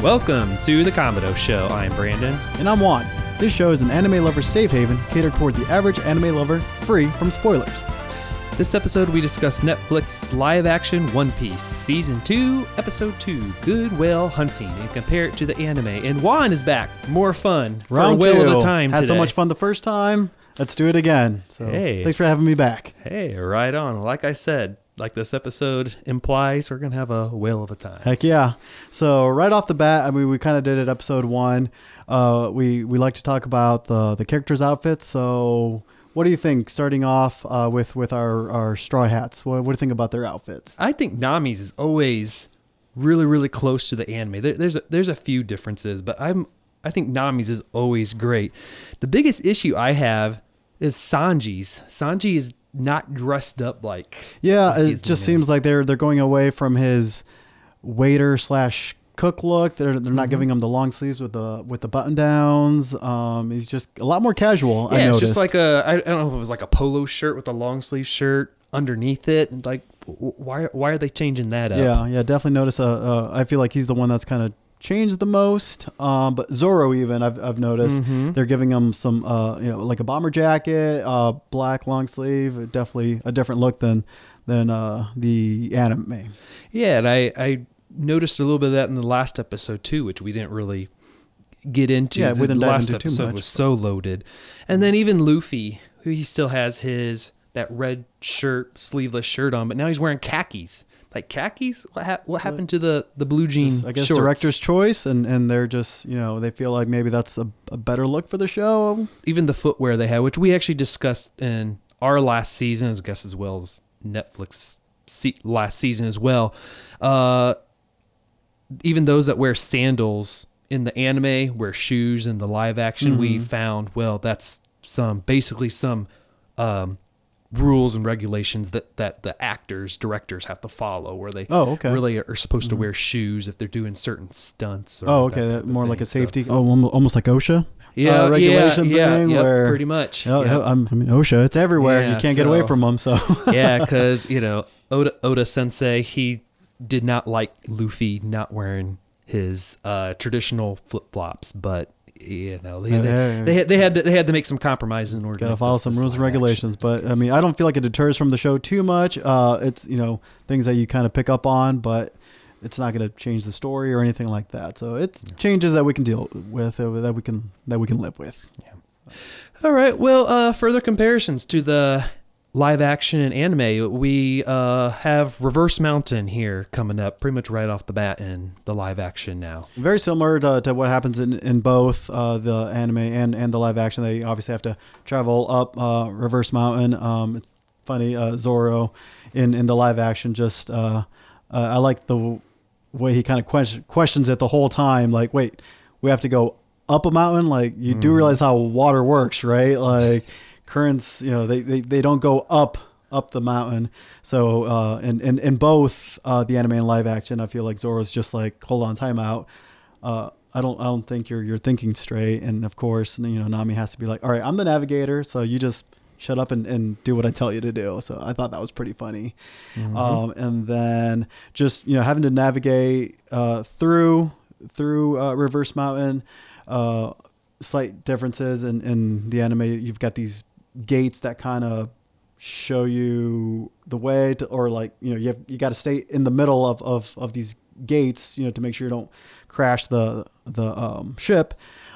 Welcome to the Kamado Show. I'm Brandon. And I'm Juan. This show is an anime lover's safe haven catered toward the average anime lover, free from spoilers. This episode we discuss Netflix live-action One Piece Season 2, Episode 2, Good Whale Hunting, and compare it to the anime. And Juan is back. More fun. Round for a whale two. of a time Had today. so much fun the first time. Let's do it again. So Hey. Thanks for having me back. Hey, right on. Like I said, like this episode implies, we're going to have a whale of a time. Heck yeah. So right off the bat, I mean, we kind of did it episode 1. We like to talk about the characters' outfits. So what do you think, starting off with our Straw Hats? What do you think about their outfits? I think Nami's is always really, really close to the anime. There's a few differences, but I think Nami's is always great. The biggest issue I have is Sanji's. Sanji is not dressed up like... Yeah, it just seems like they're going away from his waiter / cook look. They're not giving him the long sleeves with the button downs. He's just a lot more casual. Yeah, I it's noticed. just like I don't know if it was like a polo shirt with a long sleeve shirt underneath it. And like, why are they changing that up? Yeah, definitely notice. I feel like he's the one that's kind of changed the most. But Zoro, even I've noticed they're giving him some like a bomber jacket, black long sleeve. Definitely a different look than the anime. Yeah, and I noticed a little bit of that in the last episode too, which we didn't really get into. Yeah, we didn't the dive last into too episode much, was so loaded. And then even Luffy, who he still has that red shirt, sleeveless shirt on, but now he's wearing khakis. Like khakis? What happened to the blue jean I guess shorts? director's choice, and they're just, they feel like maybe that's a better look for the show. Even the footwear they had, which we actually discussed in our last season, as well as Netflix last season as well. Even those that wear sandals in the anime wear shoes in the live action. We found, well, that's basically some rules and regulations that the directors have to follow, where they really are supposed to wear shoes if they're doing certain stunts. Or More like a safety. Almost like OSHA. Regulation thing. Yeah, where pretty much. I mean, OSHA, it's everywhere. Yeah, you can't get away from them. So yeah, because Oda Sensei, he did not like Luffy not wearing his traditional flip flops, but they had to make some compromises in order to follow some rules and regulations. But I mean, I don't feel like it deters from the show too much. It's things that you kind of pick up on, but it's not going to change the story or anything like that. So it's changes that we can deal with, that we can live with. Yeah. All right. Well, further comparisons to the live action and anime, we have Reverse Mountain here coming up pretty much right off the bat in the live action now. Very similar to what happens in both the anime and the live action. They obviously have to travel up Reverse Mountain. It's funny, Zoro in the live action, just I like the way he kind of questions it the whole time. Like, wait, we have to go up a mountain? Like, you do realize how water works, right? Like, currents, they don't go up the mountain. So in both the anime and live action, I feel like Zoro's just like, hold on, time out. I don't think you're thinking straight. And of course, Nami has to be like, all right, I'm the navigator, so you just shut up and do what I tell you to do. So I thought that was pretty funny. And then just having to navigate through Reverse Mountain. Slight differences in the anime. You've got these gates that kind of show you the way to, or like you got to stay in the middle of these gates to make sure you don't crash the ship.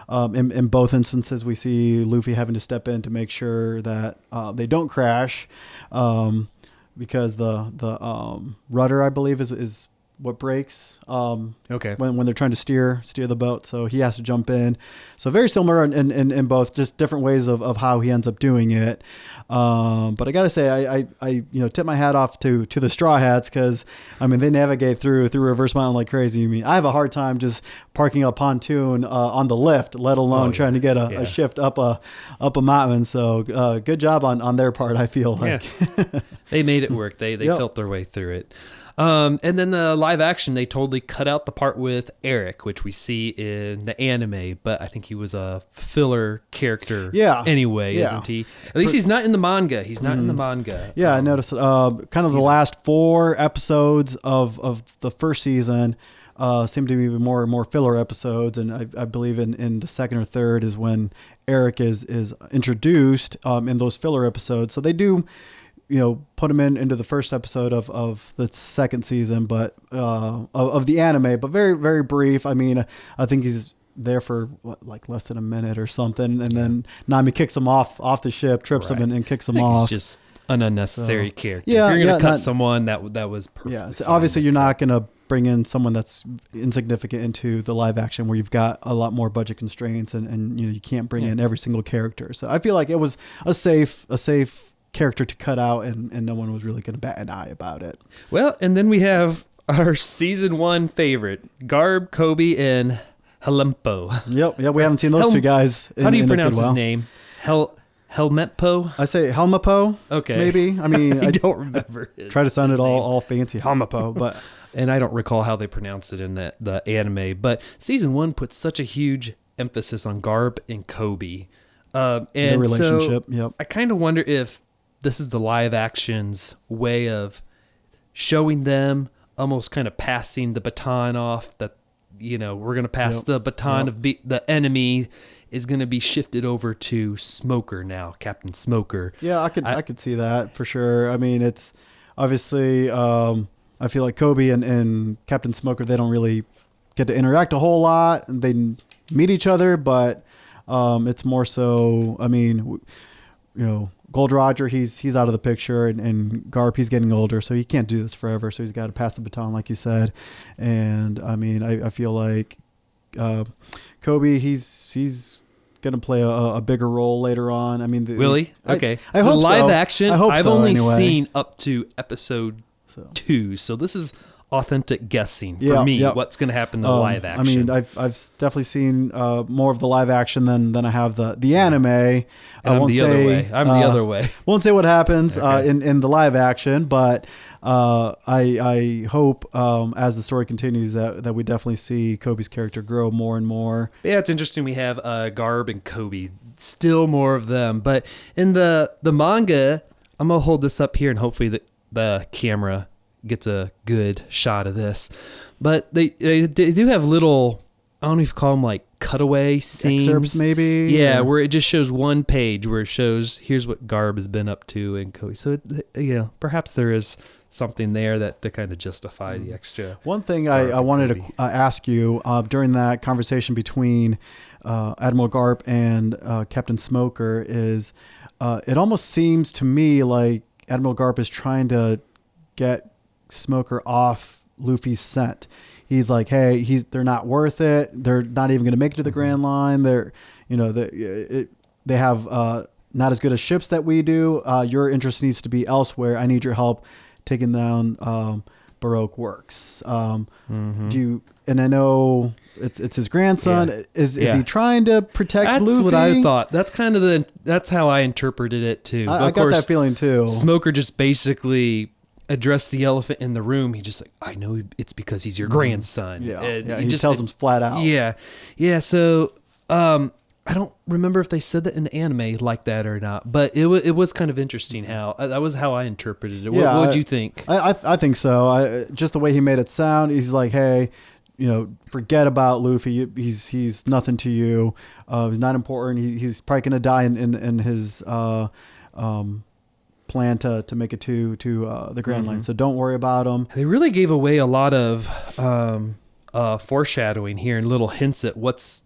In both instances, we see Luffy having to step in to make sure that they don't crash, because the rudder, I believe, is what breaks when they're trying to steer the boat. So he has to jump in. So very similar in both, just different ways of how he ends up doing it. But I gotta say, I tip my hat off to the Straw Hats, because I mean, they navigate through Reverse Mountain like crazy. I mean, I have a hard time just parking a pontoon on the lift, let alone trying to get a shift up a mountain. So good job on their part, I feel like. They made it work. They felt their way through it. And then the live action, they totally cut out the part with Eric, which we see in the anime, but I think he was a filler character anyway, isn't he? At least he's not in the manga. He's not in the manga. Yeah, I noticed kind of the last 4 episodes of the first season, seem to be more and more filler episodes, and I believe in the second or third is when Eric is introduced in those filler episodes. So they do, put him into the first episode of the second season, but of the anime, but very, very brief. I mean, I think he's there for less than a minute or something, and then Nami kicks him off the ship, trips him and kicks him off. He's just an unnecessary character. Yeah, if you're gonna cut someone that was perfect. Yeah, so obviously you're not gonna bring in someone that's insignificant into the live action where you've got a lot more budget constraints and you can't bring in every single character. So I feel like it was a safe character to cut out, and no one was really gonna bat an eye about it. Well, and then we have our season 1 favorite, Garb, Kobe, and Helmeppo. Yep. We haven't seen those two guys. How do you pronounce his name? Helmeppo? I say Helmeppo. Okay. Maybe. I mean, I don't remember. Try to sound it all fancy. Helmeppo, but and I don't recall how they pronounce it in the anime. But season 1 puts such a huge emphasis on Garb and Kobe, and the relationship. So yep. I kind of wonder if this is the live action's way of showing them, almost kind of passing the baton off, that we're going to pass the baton of the enemy is going to be shifted over to Smoker now, Captain Smoker. Yeah, I could see that for sure. I mean, it's obviously I feel like Kobe and Captain Smoker, they don't really get to interact a whole lot. They meet each other, but it's more so, I mean, Gold Roger, he's out of the picture, and Garp, he's getting older, so he can't do this forever. So he's got to pass the baton, like you said. And I mean, I feel like Kobe, he's gonna play a bigger role later on. I mean, will he? Okay. I hope live so. action. I hope I've so, only anyway. seen up to episode 2, so this is authentic guessing for me. What's going to happen in the live action? I mean, I've definitely seen more of the live action than I have the anime. I'm the other way. Won't say what happens in the live action, but I hope as the story continues that we definitely see Kobe's character grow more and more. Yeah, it's interesting. We have Garb and Kobe, still more of them, but in the manga, I'm gonna hold this up here and hopefully the camera gets a good shot of this, but they do have little, I don't know if you call them like cutaway scenes, excerpts maybe, where it just shows one page where it shows here's what Garb has been up to and Kobe. So perhaps there is something there that to kind of justify the extra. One thing I wanted to ask you during that conversation between Admiral Garp and Captain Smoker is it almost seems to me like Admiral Garp is trying to get Smoker off Luffy's scent. He's like, hey, they're not worth it. They're not even going to make it to the Grand Line. They're, they have not as good as ships that we do. Your interest needs to be elsewhere. I need your help taking down Baroque Works. Do you? And I know it's his grandson. Yeah. Is he trying to protect Luffy? That's what I thought. That's kind of that's how I interpreted it too. I got that feeling too. Smoker just basically addressed the elephant in the room. He just like, I know it's because he's your grandson. He just tells him flat out. Yeah. So I don't remember if they said that in the anime like that or not, but it was kind of interesting how that was how I interpreted it. What would you think? I think so. Just the way he made it sound. He's like, hey, forget about Luffy. He's nothing to you. He's not important. He's probably gonna die in his plan to make it to the Grand Line. So don't worry about him. They really gave away a lot of foreshadowing here and little hints at what's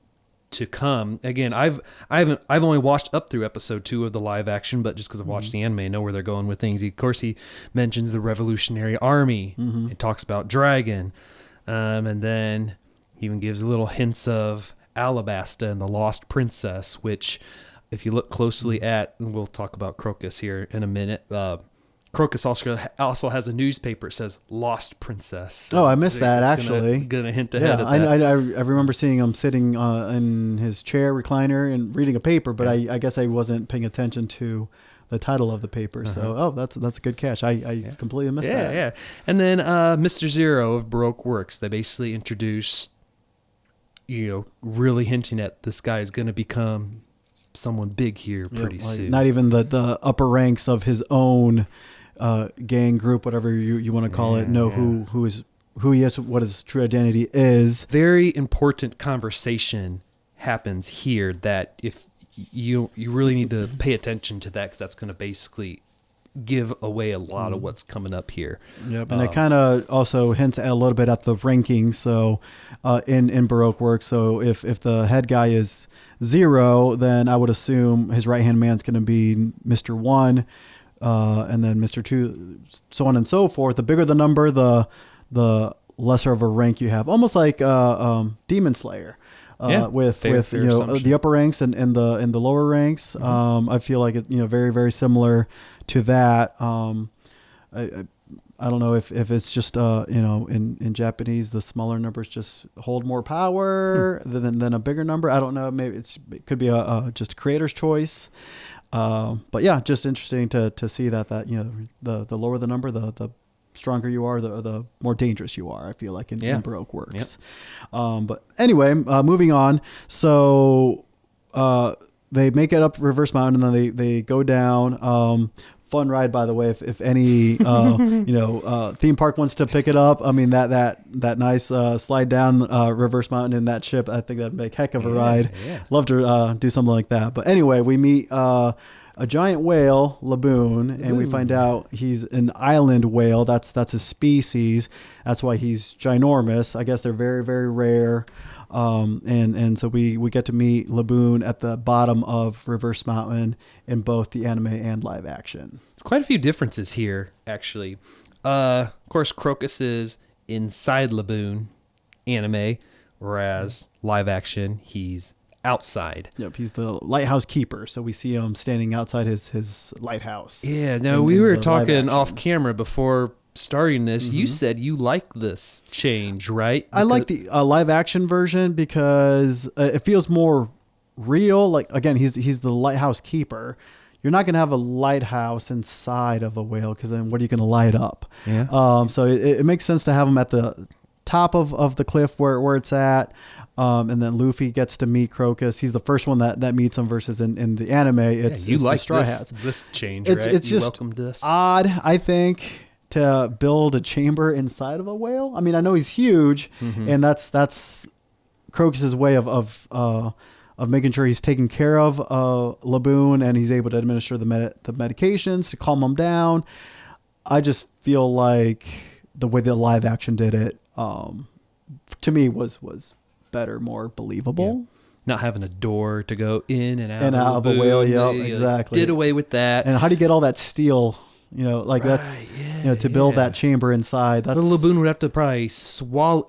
to come. Again, I've only watched up through episode 2 of the live action, but just because I've watched the anime, I know where they're going with things. Of course, he mentions the Revolutionary Army. He talks about Dragon, and then he even gives little hints of Alabasta and the Lost Princess, which, if you look closely at, and we'll talk about Crocus here in a minute. Crocus also has a newspaper. It says Lost Princess. So I missed that actually. Gonna hint ahead of that. I remember seeing him sitting in his chair recliner and reading a paper, but I guess I wasn't paying attention to the title of the paper. So that's a good catch. I completely missed that. Yeah. And then Mr. Zero of Baroque Works. They basically introduced, really hinting at this guy is going to become someone big here pretty soon. Not even the upper ranks of his own gang group, whatever you want to call it, who is who he is, what his true identity is. Very important conversation happens here that if you really need to pay attention to that, because that's going to basically give away a lot of what's coming up here. Yep, and it kind of also hints a little bit at the rankings. So in Baroque work, so if the head guy is 0, then I would assume his right hand man's going to be Mr. 1, and then Mr. 2, so on and so forth. The bigger the number, the lesser of a rank you have. Almost like Demon Slayer. With fair the upper ranks and the lower ranks. I feel like it, very, very similar to that. I don't know if it's just in Japanese, the smaller numbers just hold more power than a bigger number. I don't know. Maybe it could be just a creator's choice. But yeah, just interesting to see that the lower the number, the stronger you are, the more dangerous you are, I feel like in Baroque works. Yep. But anyway, moving on. So they make it up Reverse Mountain, and then they go down. Fun ride, by the way, if any theme park wants to pick it up. I mean, that nice slide down Reverse Mountain in that ship, I think that'd make heck of a ride. Yeah. Love to do something like that. But anyway, we meet a giant whale, Laboon, and we find out he's an island whale. That's his species. That's why he's ginormous. I guess they're very, very rare. And so we get to meet Laboon at the bottom of Reverse Mountain in both the anime and live action. There's quite a few differences here, actually. Of course, Crocus is inside Laboon anime, whereas live action, he's outside. Yep, he's the lighthouse keeper, so we see him standing outside his lighthouse. Yeah, no, we were talking off camera before starting this. You said you like this change, right? I like the live action version because it feels more real. Like, again, he's the lighthouse keeper. You're not going to have a lighthouse inside of a whale, because then what are you going to light up? Yeah. So it makes sense to have him at the top of the cliff where it's at. And then Luffy gets to meet Crocus. He's the first one that meets him, versus in the anime, it's like the Straw Hats. This change, right? It's you just welcomed this. Odd, I think, to build a chamber inside of a whale. I mean, I know he's huge, and that's Crocus's way of making sure he's taking care of Laboon, and he's able to administer the medications to calm him down. I just feel like the way the live action did it, to me, was better, more believable. Yeah. Not having a door to go in and out of a whale. Yeah, exactly. Did away with that. And how do you get all that steel? That's to build that chamber inside. That's Laboon would have to probably swallow.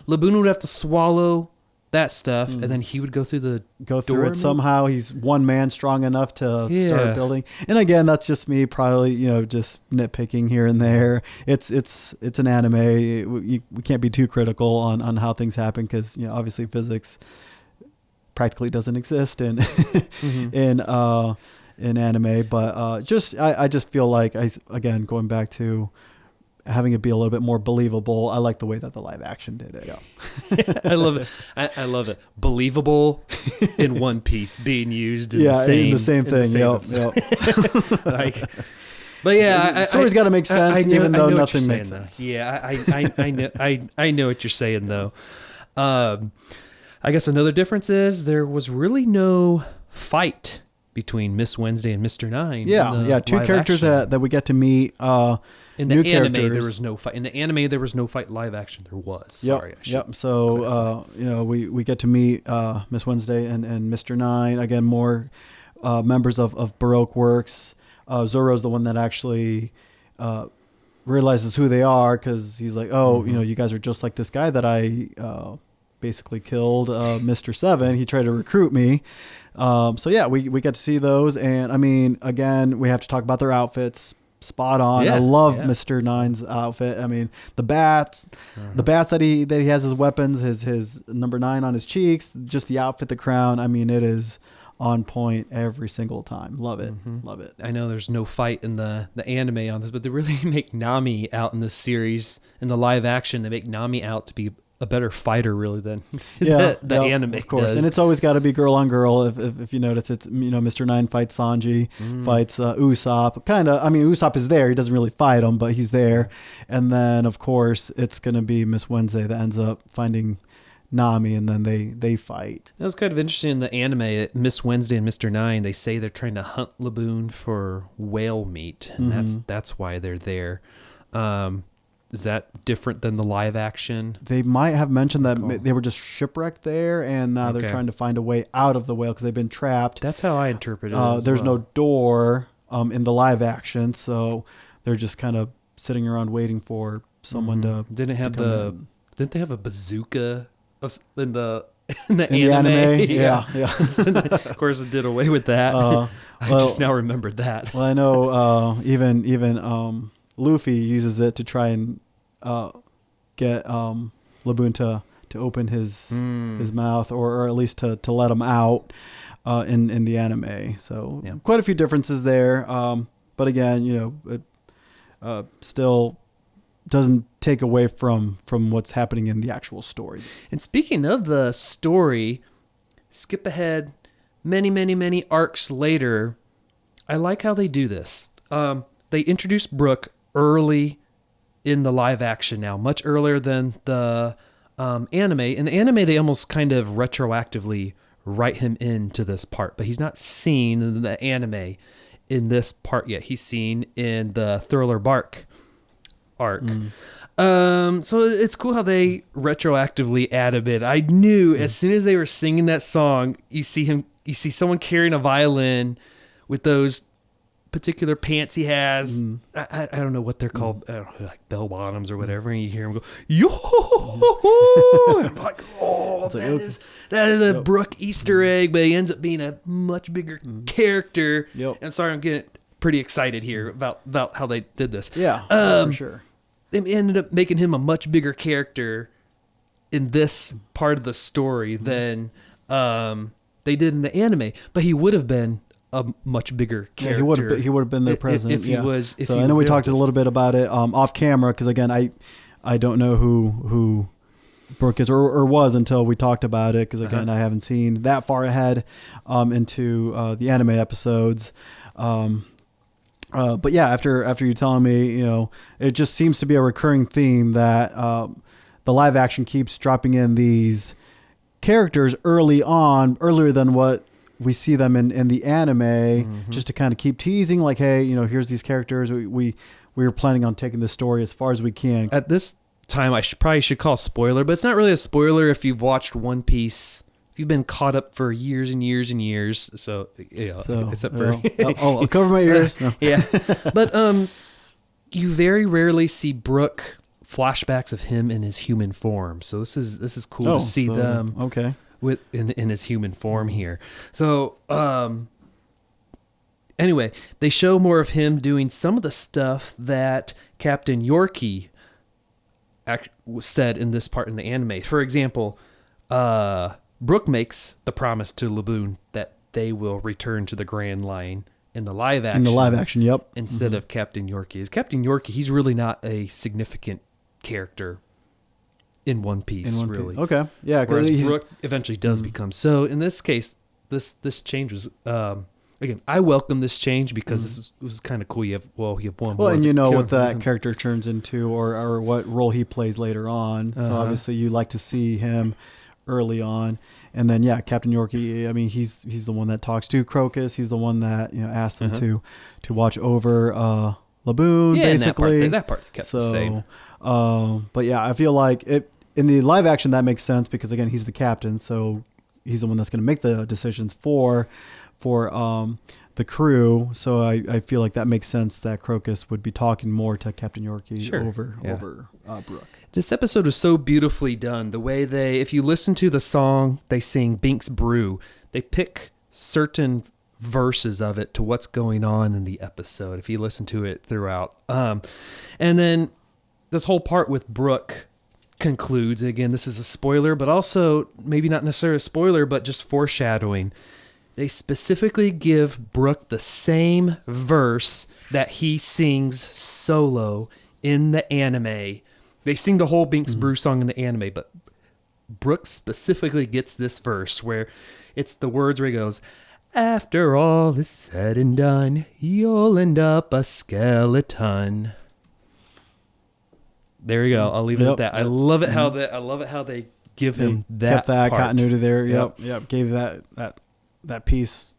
Laboon would have to swallow that stuff, and then he would go through it somehow. He's one man strong enough to start building. And again, that's just me, probably just nitpicking here and there. It's an anime. We can't be too critical on how things happen, because obviously physics practically doesn't exist in in anime. But I just feel like, again, going back to having it be a little bit more believable, I like the way that the live action did it. Yeah. I love it. I love it. Believable in One Piece being used in the same thing. Yep. But yeah, the story's got to make sense, even though nothing makes sense. Yeah, I know what you're saying, though. I guess another difference is there was really no fight between Miss Wednesday and Mr. Nine. Yeah, two characters that we get to meet. In the anime, there was no fight. In the anime, there was no fight. Live action, there was. Sorry. Yep. So, we get to meet Miss Wednesday and Mr. Nine. Again, more members of Baroque works. Zoro's the one that actually realizes who they are, because he's like, you guys are just like this guy that I basically killed, Mr. 7. He tried to recruit me. We get to see those. And, I mean, again, we have to talk about their outfits. Spot on. I love Mr. Nine's outfit. I mean, the bats that he has as weapons, his number 9 on his cheeks, just the outfit, the crown. I mean, it is on point every single time. Love it. Love it. I know there's no fight in the anime on this, but they really make Nami out in this series. In the live action, they make Nami out to be a better fighter really than yeah, the anime of course. does. And it's always got to be girl on girl. If you notice, it's Mr. Nine fights Sanji, fights Usopp. Kind of. I mean, Usopp is there. He doesn't really fight him, but he's there. And then of course it's gonna be Miss Wednesday that ends up finding Nami, and then they fight. That was kind of interesting in the anime. Miss Wednesday and Mr. Nine, they say they're trying to hunt Laboon for whale meat, and that's why they're there. Is that different than the live action? They might have mentioned that they were just shipwrecked there, and now they're trying to find a way out of the whale because they've been trapped. That's how I interpret it. There's no door in the live action, so they're just kind of sitting around waiting for someone to. Didn't they have a bazooka in the anime? Yeah. Of course, it did away with that. I just now remembered that. Well, I know even Luffy uses it to try and get Laboon to open his mouth, or at least to let him out in the anime. So quite a few differences there. But again, it still doesn't take away from what's happening in the actual story. And speaking of the story, skip ahead many arcs later. I like how they do this. They introduce Brook early in the live action now, much earlier than the anime. In the anime, they almost kind of retroactively write him into this part, but he's not seen in the anime in this part yet. He's seen in the Thriller Bark arc. So it's cool how they retroactively add a bit. I knew as soon as they were singing that song, you see someone carrying a violin with those particular pants he has. I don't know what they're called, like bell bottoms or whatever, and you hear him go, yo! I'm like, oh, that is a Brook Easter egg, but he ends up being a much bigger character. And sorry, I'm getting pretty excited here about how they did this. For sure. They ended up making him a much bigger character in this part of the story than they did in the anime, but he would have been a much bigger character. Yeah, he would have been there present. If he was. So I know we talked a little bit about it off camera, because again, I don't know who Brook is or was until we talked about it, because again, I haven't seen that far ahead into the anime episodes. But yeah, after you telling me, it just seems to be a recurring theme that the live action keeps dropping in these characters earlier than what we see them in the anime, just to kind of keep teasing, like, hey, here's these characters. We were planning on taking this story as far as we can. At this time, I probably should call spoiler, but it's not really a spoiler if you've watched One Piece. If you've been caught up for years and years and years, except for I'll cover my ears. No. Yeah, but you very rarely see Brook flashbacks of him in his human form. So this is cool to see them. Okay. In his human form here. So anyway, they show more of him doing some of the stuff that Captain Yorkie said in this part in the anime. For example, Brook makes the promise to Laboon that they will return to the Grand Line in the live action. Yep. Instead of Captain Yorkie. As Captain Yorkie, he's really not a significant character in One Piece, really. Okay. Yeah. Whereas Brook eventually does become. So in this case, this change was, again, I welcome this change because this was kind of cool. You have one more. Well, and what that character turns into, or what role he plays later on. So obviously you like to see him early on. And then, Captain Yorkie, I mean, he's the one that talks to Crocus. He's the one that, asks him to watch over Laboon, basically. That part kept the same. But yeah, I feel like in the live action, that makes sense because, again, he's the captain. So he's the one that's going to make the decisions for the crew. So I feel like that makes sense that Crocus would be talking more to Captain Yorkie over Brook. This episode was so beautifully done. The way if you listen to the song, they sing Bink's Brew. They pick certain verses of it to what's going on in the episode, if you listen to it throughout. And then this whole part with Brook concludes. Again, this is a spoiler, but also maybe not necessarily a spoiler, but just foreshadowing. They specifically give Brook the same verse that he sings solo in the anime. They sing the whole Bink's Brew song in the anime, but Brooks specifically gets this verse where it's the words where he goes, "After all is said and done, you'll end up a skeleton." There you go. I'll leave it at that. I love it how they give him that. Kept that part. continuity there. Yep. Gave that piece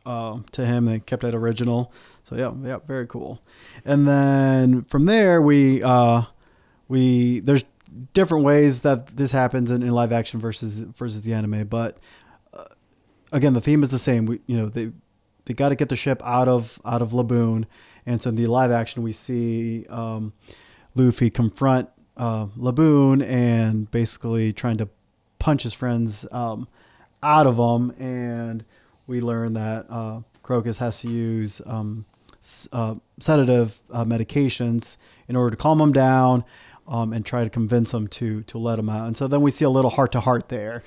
to him. They kept that original. So yeah, very cool. And then from there, we there's different ways that this happens in live action versus the anime, but again, the theme is the same. They got to get the ship out of Laboon, and so in the live action, we see Luffy confront Laboon and basically trying to punch his friends out of them, and we learn that Crocus has to use sedative medications in order to calm him down. And try to convince him to let him out. And so then we see a little heart-to-heart there,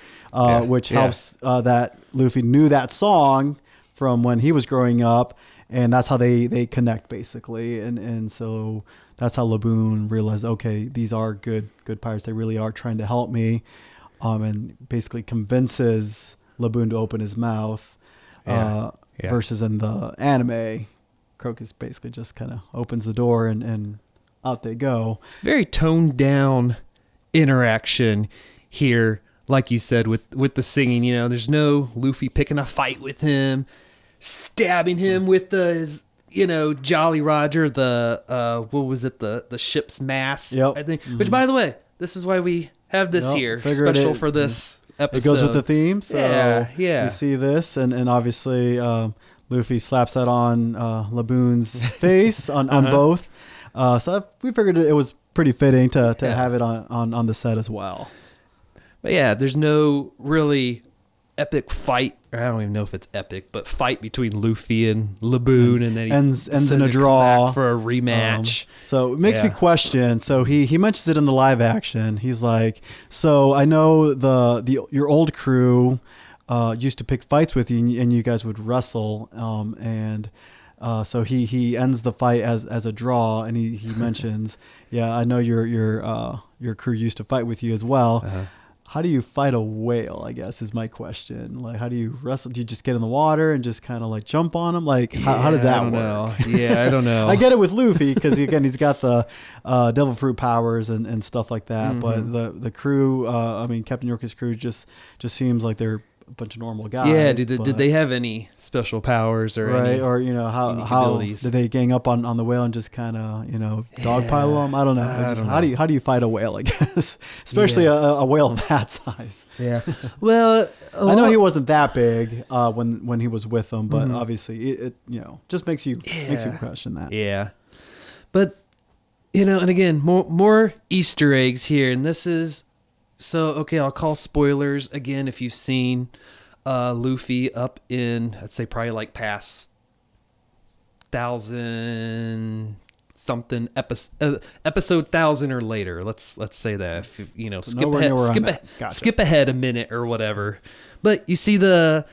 which helps that Luffy knew that song from when he was growing up, and that's how they connect, basically. And so that's how Laboon realized, okay, these are good pirates. They really are trying to help me, and basically convinces Laboon to open his mouth. Versus in the anime, Crocus basically just kind of opens the door and out they go. Very toned down interaction here, like you said, with the singing. There's no Luffy picking a fight with him, stabbing him with his Jolly Roger, the what was it, the ship's mast, I think. Which, by the way, this is why we have this here, special for this episode. It goes with the theme, so yeah. You see this, and obviously Luffy slaps that on Laboon's face on both. So we figured it was pretty fitting to have it on the set as well. But yeah, there's no really epic fight. Or I don't even know if it's epic, but fight between Luffy and Laboon, and then he ends in a draw for a rematch. So it makes me question. So he mentions it in the live action. He's like, so I know your old crew used to pick fights with you, and you guys would wrestle, and so he ends the fight as a draw, and he mentions, I know your crew used to fight with you as well. Uh-huh. How do you fight a whale, I guess, is my question. Like, how do you wrestle? Do you just get in the water and just kind of like jump on him? Like, how does that work? I don't know. I get it with Luffy because, again, he's got the devil fruit powers and stuff like that. Mm-hmm. But the crew, Captain York's crew just seems like they're a bunch of normal guys. Yeah, did they have any special powers or any how abilities? Did they gang up on the whale and just kind of dogpile them? I don't know. How do you fight a whale? I guess, especially a whale that size. Yeah. Well, I know he wasn't that big when he was with them, but obviously it just makes you question that. Yeah, but and again, more Easter eggs here, and this is. So, okay, I'll call spoilers again if you've seen Luffy up in, I'd say probably like past 1,000 something episode 1,000 or later. Let's say that. If, skip ahead a minute or whatever. But you see the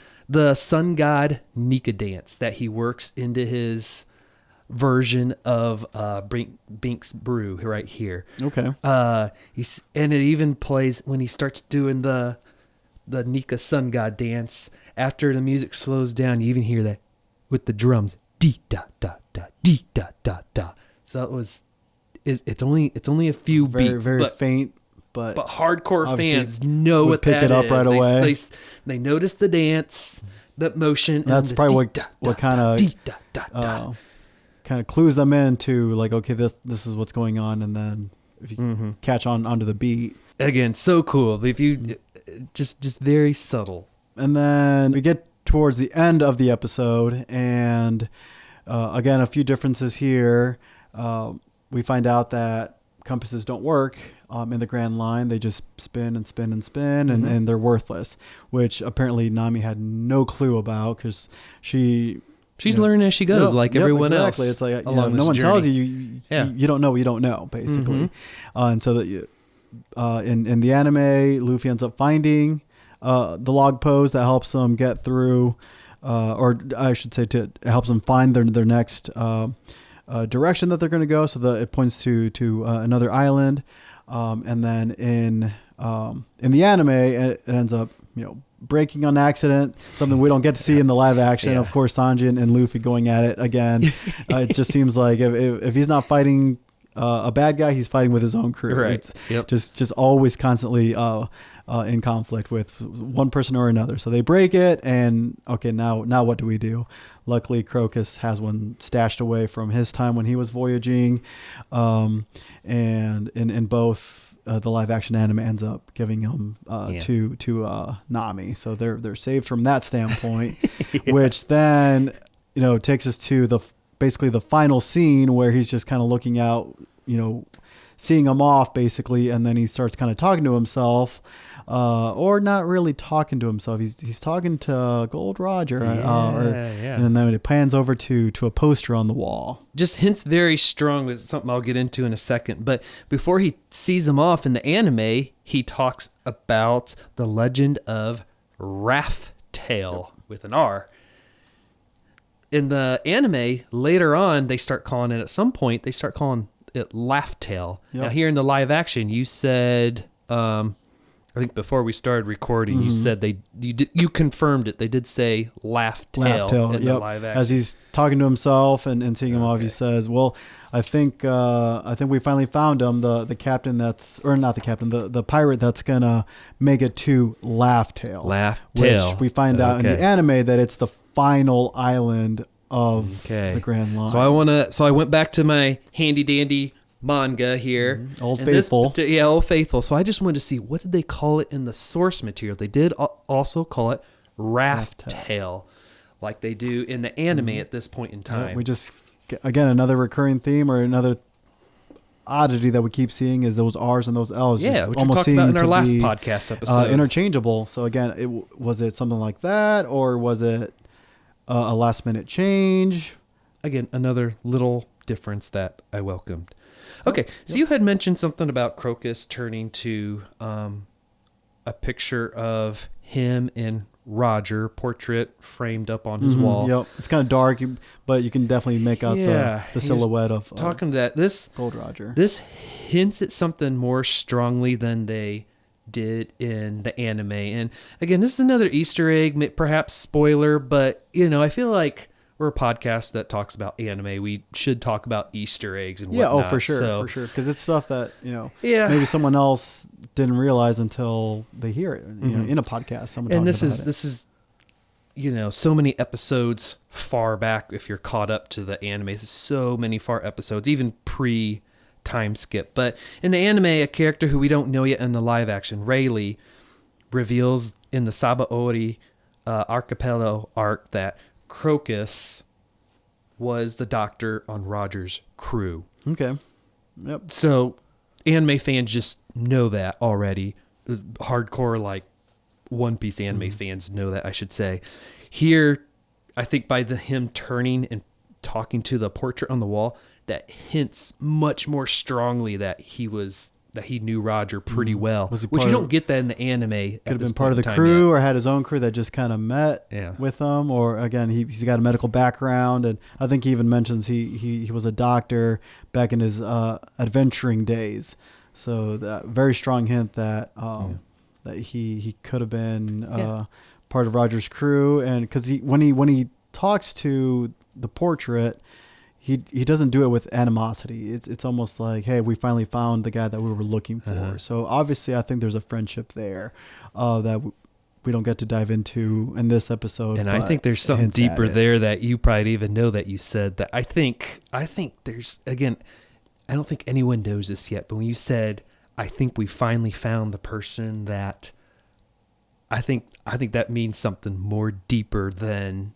sun god Nika dance that he works into his version of Bink's brew right here. Okay. And it even plays when he starts doing the Nika sun god dance. After the music slows down, you even hear that with the drums. Dee da da da dee da da da. So it's only a few beats, very faint, but hardcore fans know what that is. Pick it up right away. They notice the dance, the motion. That's and probably what kind of clues them into, like, okay, this is what's going on, and then if you catch onto the beat. Again, so cool. If you just very subtle. And then we get towards the end of the episode, and again, a few differences here. We find out that compasses don't work in the Grand Line. They just spin and spin and spin, and they're worthless, which apparently Nami had no clue about, because she's learning as she goes, everyone else. It's like no one tells you. You don't know what you don't know, basically. And so that in the anime, Luffy ends up finding the log pose that helps them get through, or I should say, it helps them find their next direction that they're going to go. So that it points to another island. And then in in the anime, it ends up, breaking on accident, something we don't get to see in the live action. Of course, Sanji and Luffy going at it again. It just seems like if he's not fighting a bad guy, he's fighting with his own crew. Right. It's just always constantly in conflict with one person or another. So they break it, and okay, now what do we do? Luckily, Crocus has one stashed away from his time when he was voyaging, and in both. The live action anime ends up giving him to Nami, so they're saved from that standpoint, which then takes us to basically the final scene where he's just kind of looking out, seeing him off basically, and then he starts kind of talking to himself, or not really talking to himself. He's talking to Gold Roger, and then it pans over to a poster on the wall. Just hints very strong with something I'll get into in a second. But before he sees him off in the anime, he talks about the legend of Raftail with an R. In the anime, later on, they start calling it, at some point, they start calling it Laugh-Tail. Now, here in the live action, you said, I think before we started recording, you said you confirmed it. They did say Laugh-Tail in the live action. As he's talking to himself and seeing him off, he says, "Well, I think we finally found him. The captain not the captain, the pirate that's gonna make it to Laugh-Tail. Laugh-Tail. Which we find out in the anime that it's the final island of the Grand Line. So I went back to my handy dandy manga here. Old Faithful. Old Faithful. So I just wanted to see, what did they call it in the source material? They did also call it Raftail, like they do in the anime at this point in time. We just, again, another recurring theme or another oddity that we keep seeing is those R's and those L's. Yeah, which we talked about in our last podcast episode. Interchangeable. So again, was it something like that, or was it a last minute change? Again, another little difference that I welcomed. Okay, so you had mentioned something about Crocus turning to a picture of him and Roger, portrait framed up on his wall. Yep, it's kind of dark, but you can definitely make out the silhouette of talking to that. This Gold Roger. This hints at something more strongly than they did in the anime. And again, this is another Easter egg, perhaps spoiler, but I feel like we're a podcast that talks about anime. We should talk about Easter eggs and whatnot. Yeah, for sure. Because it's stuff that, maybe someone else didn't realize until they hear it, in a podcast. This is, so many episodes far back if you're caught up to the anime. This is so many far episodes, even pre-time skip. But in the anime, a character who we don't know yet in the live action, Rayleigh, reveals in the Sabaody archipelago arc that Crocus was the doctor on Roger's crew. Okay. Yep. So anime fans just know that already. Hardcore, like One Piece anime fans know that, I should say. Here, I think by him turning and talking to the portrait on the wall, that hints much more strongly that he knew Roger pretty well, which you don't get that in the anime. Could have been part of the crew or had his own crew that just kind of met with him. Or again, he's got a medical background, and I think he even mentions he was a doctor back in his adventuring days. So that very strong hint that that he could have been part of Roger's crew, and because when he talks to the portrait. He doesn't do it with animosity. It's almost like, hey, we finally found the guy that we were looking for. So obviously, I think there's a friendship there that we don't get to dive into in this episode. And I think there's something deeper there that you probably even know that you said that I think there's, again, I don't think anyone knows this yet, but when you said, I think we finally found the person that, I think that means something more deeper than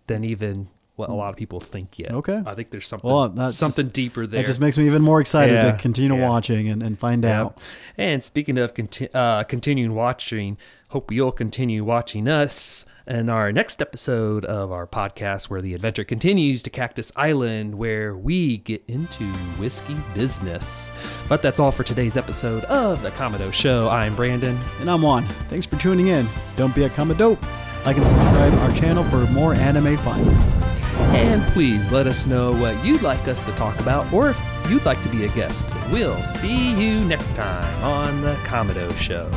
even what a lot of people think yet. Okay. I think there's something deeper there. That just makes me even more excited to continue watching and find out. And speaking of continuing watching, hope you'll continue watching us in our next episode of our podcast where the adventure continues to Cactus Island, where we get into whiskey business. But that's all for today's episode of the Kamado Show. I'm Brandon. And I'm Juan. Thanks for tuning in. Don't be a Kamado. Like and subscribe our channel for more anime fun. And please let us know what you'd like us to talk about, or if you'd like to be a guest. We'll see you next time on the Kamado Show.